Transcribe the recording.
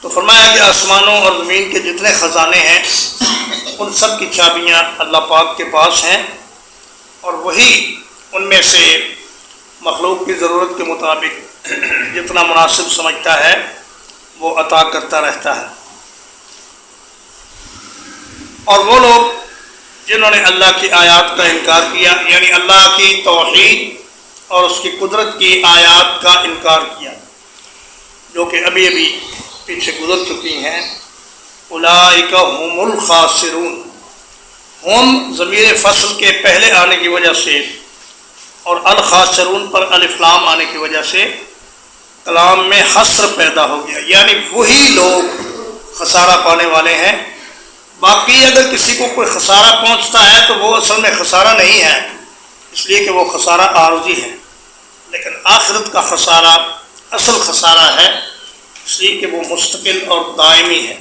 تو فرمایا کہ آسمانوں اور زمین کے جتنے خزانے ہیں ان سب کی چابیاں اللہ پاک کے پاس ہیں، اور وہی ان میں سے مخلوق کی ضرورت کے مطابق جتنا مناسب سمجھتا ہے وہ عطا کرتا رہتا ہے۔ اور وہ لوگ جنہوں نے اللہ کی آیات کا انکار کیا، یعنی اللہ کی توحید اور اس کی قدرت کی آیات کا انکار کیا، جو کہ ابھی ابھی پیچھے گزر چکی ہیں، اولئک هم الخاسرون، ہم ضمیر فصل کے پہلے آنے کی وجہ سے اور الخاسرون پر الف لام آنے کی وجہ سے کلام میں حسر پیدا ہو گیا، یعنی وہی لوگ خسارہ پانے والے ہیں۔ باقی اگر کسی کو کوئی خسارہ پہنچتا ہے تو وہ اصل میں خسارہ نہیں ہے، اس لیے کہ وہ خسارہ عارضی ہے، لیکن آخرت کا خسارہ اصل خسارہ ہے، اس لیے کہ وہ مستقل اور دائمی ہے۔